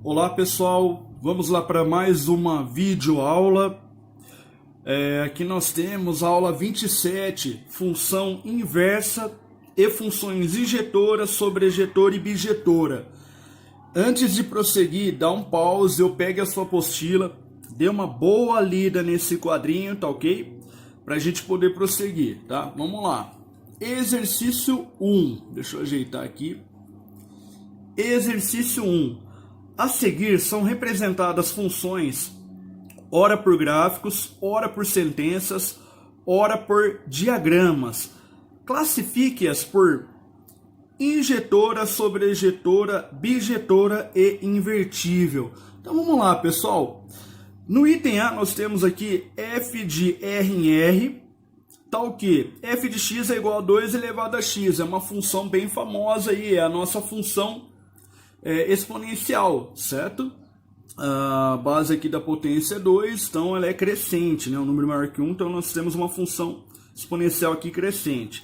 Olá pessoal, vamos lá para mais uma videoaula. Aqui nós temos a aula 27, função inversa e funções injetora, sobrejetora e bijetora. Antes de prosseguir, dá um pause, eu pegue a sua apostila, dê uma boa lida nesse quadrinho, tá ok? Para a gente poder prosseguir, tá? Vamos lá. Exercício 1, deixa eu ajeitar aqui. Exercício 1. A seguir são representadas funções, ora por gráficos, ora por sentenças, ora por diagramas. Classifique-as por injetora, sobrejetora, bijetora e invertível. Então vamos lá, pessoal. No item A nós temos aqui f de r em r, tal que f de x é igual a 2 elevado a x. É uma função bem famosa aí, é a nossa função exponencial, certo? A base aqui da potência é 2, então ela é crescente, né? Um número maior que 1, então nós temos uma função exponencial aqui crescente.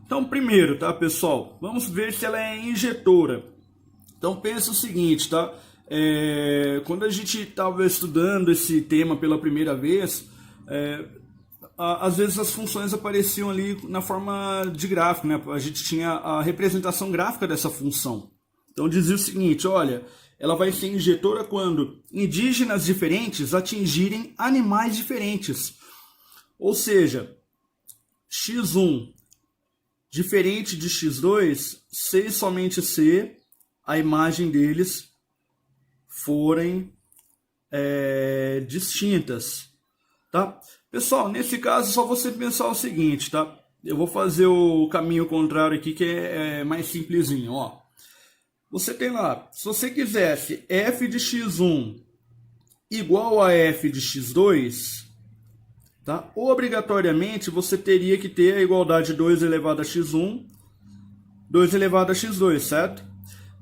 Então, primeiro, tá, pessoal? Vamos ver se ela é injetora. Então, pensa o seguinte, tá? Quando a gente estava estudando esse tema pela primeira vez, às vezes as funções apareciam ali na forma de gráfico, né? A gente tinha a representação gráfica dessa função. Então dizia o seguinte, olha, ela vai ser injetora quando indígenas diferentes atingirem animais diferentes. Ou seja, x1 diferente de x2, se e somente se a imagem deles forem distintas. Tá? Pessoal, nesse caso, só você pensar o seguinte, tá? Eu vou fazer o caminho contrário aqui, que é mais simplesinho, ó. Você tem lá, se você quisesse f de x1 igual a f de x2, tá? Obrigatoriamente você teria que ter a igualdade 2 elevado a x1, 2 elevado a x2, certo?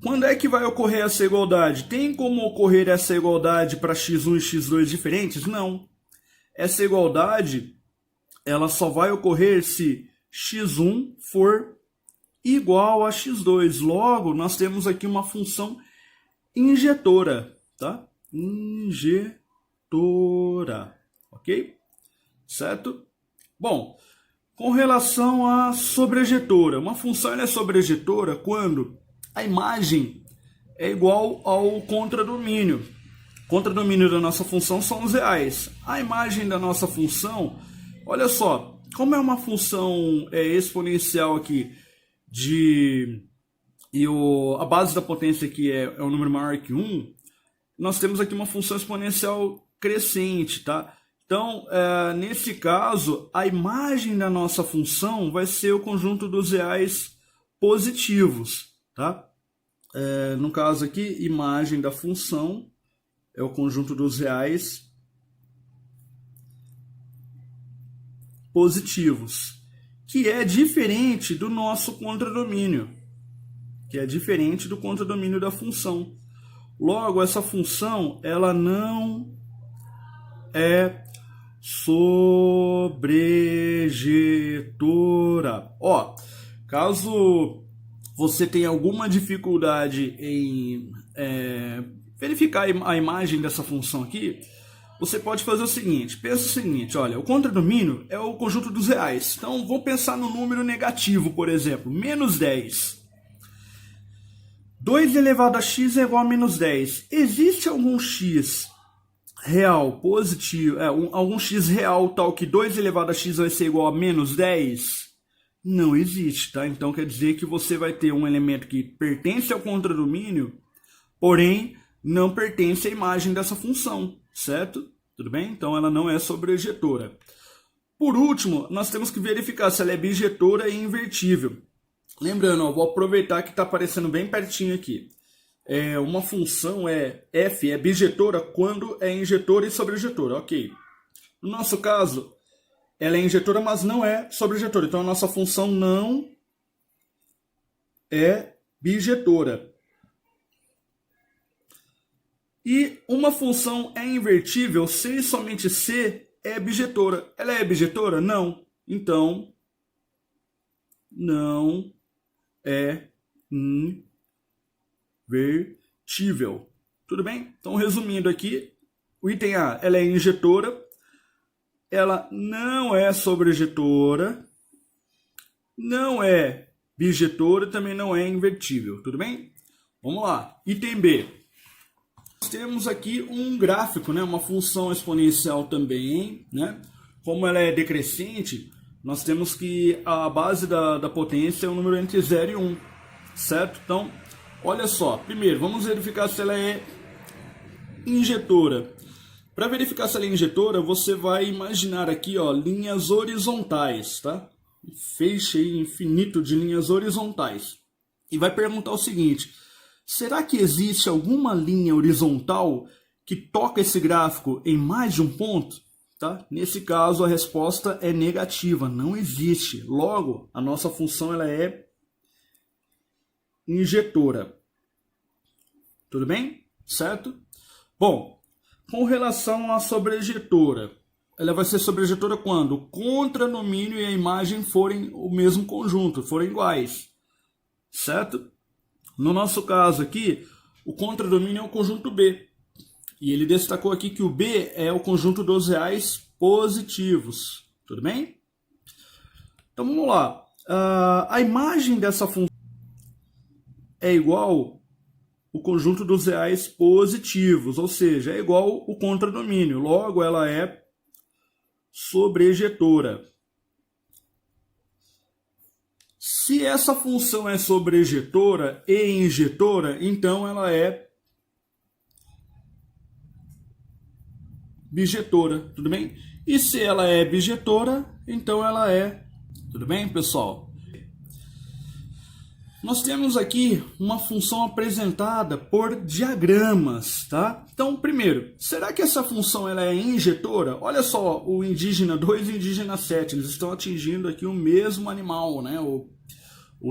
Quando é que vai ocorrer essa igualdade? Tem como ocorrer essa igualdade para x1 e x2 diferentes? Não. Essa igualdade ela só vai ocorrer se x1 for igual a x2. Logo, nós temos aqui uma função injetora, tá? Injetora, ok? Certo? Bom, com relação à sobrejetora, uma função é sobrejetora quando a imagem é igual ao contradomínio. O contradomínio da nossa função são os reais. A imagem da nossa função, olha só, como é uma função exponencial aqui, a base da potência aqui é um número maior que 1, nós temos aqui uma função exponencial crescente, tá? Então, nesse caso, a imagem da nossa função vai ser o conjunto dos reais positivos, tá? No caso aqui, imagem da função é o conjunto dos reais positivos, que é diferente do nosso contradomínio, que é diferente do contradomínio da função. Logo, essa função ela não é sobrejetora. Ó, caso você tenha alguma dificuldade em verificar a imagem dessa função aqui, você pode fazer o seguinte, pensa o seguinte, olha, o contradomínio é o conjunto dos reais. Então, vamos pensar no número negativo, por exemplo, menos 10. 2 elevado a x é igual a menos 10. Existe algum x real positivo, algum x real tal que 2 elevado a x vai ser igual a menos 10? Não existe, tá? Então, quer dizer que você vai ter um elemento que pertence ao contradomínio, porém, não pertence à imagem dessa função, certo? Tudo bem? Então ela não é sobrejetora. Por último, nós temos que verificar se ela é bijetora e invertível. Lembrando, eu vou aproveitar que está aparecendo bem pertinho aqui. Uma função f é bijetora quando é injetora e sobrejetora, ok. No nosso caso, ela é injetora, mas não é sobrejetora. Então a nossa função não é bijetora. E uma função é invertível se e somente se é bijetora. Ela é bijetora? Não. Então, não é invertível. Tudo bem? Então, resumindo aqui, o item A, ela é injetora, ela não é sobrejetora, não é bijetora, também não é invertível, tudo bem? Vamos lá, item B. Nós temos aqui um gráfico, né? Uma função exponencial também, né? Como ela é decrescente, nós temos que a base da potência é um número entre 0 e 1, certo? Então, olha só, primeiro, vamos verificar se ela é injetora. Para verificar se ela é injetora, você vai imaginar aqui, ó, linhas horizontais, tá? Um feixe aí infinito de linhas horizontais. E vai perguntar o seguinte: será que existe alguma linha horizontal que toca esse gráfico em mais de um ponto? Tá? Nesse caso, a resposta é negativa, não existe. Logo, a nossa função ela é injetora. Tudo bem? Certo? Bom, com relação à sobrejetora, ela vai ser sobrejetora quando o contranomínio e a imagem forem o mesmo conjunto, forem iguais. Certo? No nosso caso aqui, o contradomínio é o conjunto B. E ele destacou aqui que o B é o conjunto dos reais positivos. Tudo bem? Então vamos lá. A imagem dessa função é igual o conjunto dos reais positivos, ou seja, é igual o contradomínio. Logo, ela é sobrejetora. Se essa função é sobrejetora e injetora, então ela é bijetora, tudo bem? E se ela é bijetora, então ela é... Tudo bem, pessoal? Nós temos aqui uma função apresentada por diagramas, tá? Então, primeiro, será que essa função ela é injetora? Olha só, o indígena 2 e o indígena 7, eles estão atingindo aqui o mesmo animal, né? O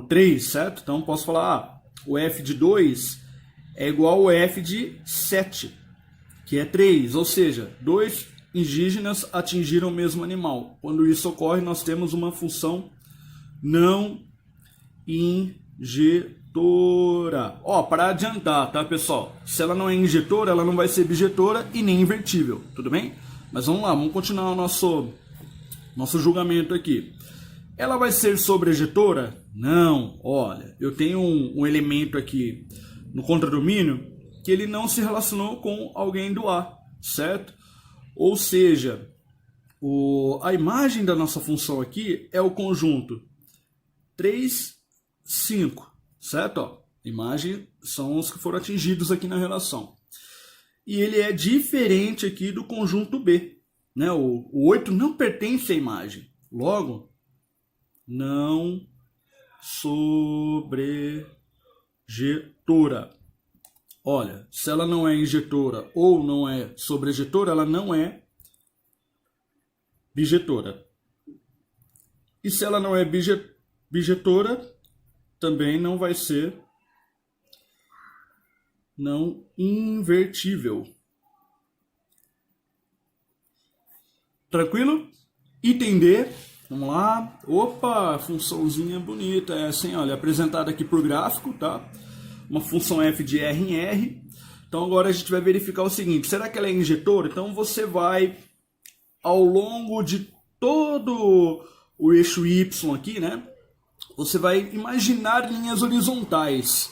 3, certo? Então, posso falar, o f de 2 é igual ao f de 7, que é 3, ou seja, dois indígenas atingiram o mesmo animal. Quando isso ocorre, nós temos uma função não injetora. Ó, para adiantar, tá, pessoal? Se ela não é injetora, ela não vai ser bijetora e nem invertível, tudo bem? Mas vamos lá, vamos continuar o nosso julgamento aqui. Ela vai ser sobrejetora? Não. Olha, eu tenho um elemento aqui no contradomínio que ele não se relacionou com alguém do A, certo? Ou seja, a imagem da nossa função aqui é o conjunto 3, 5, certo? Ó, imagem são os que foram atingidos aqui na relação. E ele é diferente aqui do conjunto B, né? O 8 não pertence à imagem. Logo, não sobrejetora. Olha, se ela não é injetora ou não é sobrejetora, ela não é bijetora. E se ela não é bijetora, também não vai ser não invertível. Tranquilo? Item D. Vamos lá. Opa, funçãozinha bonita essa, hein? Olha, apresentada aqui por gráfico, tá? Uma função f de R em R. Então agora a gente vai verificar o seguinte: será que ela é injetora? Então você vai, ao longo de todo o eixo Y aqui, né? Você vai imaginar linhas horizontais.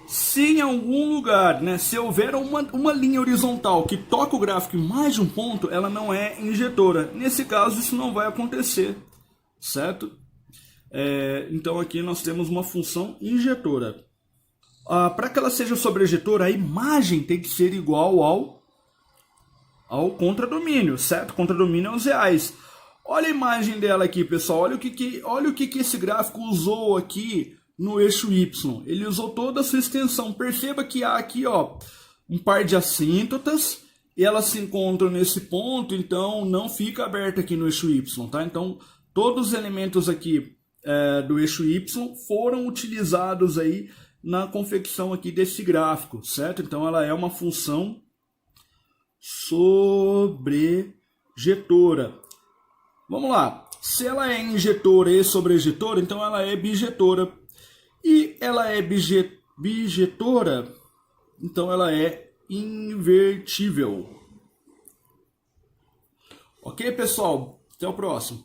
Se em algum lugar, né, se houver uma linha horizontal que toca o gráfico em mais de um ponto, ela não é injetora. Nesse caso, isso não vai acontecer, certo? Então aqui nós temos uma função injetora. Para que ela seja sobrejetora, a imagem tem que ser igual ao contradomínio, certo? Contradomínio é os reais. Olha a imagem dela aqui, pessoal. Olha o que esse gráfico usou aqui no eixo Y. Ele usou toda a sua extensão. Perceba que há aqui, ó, um par de assíntotas e elas se encontram nesse ponto, então não fica aberta aqui no eixo Y, tá? Então, todos os elementos aqui do eixo Y foram utilizados aí na confecção aqui desse gráfico, certo? Então ela é uma função sobrejetora. Vamos lá. Se ela é injetora e sobrejetora, então ela é bijetora. E ela é bijetora, então ela é invertível. Ok, pessoal? Até o próximo.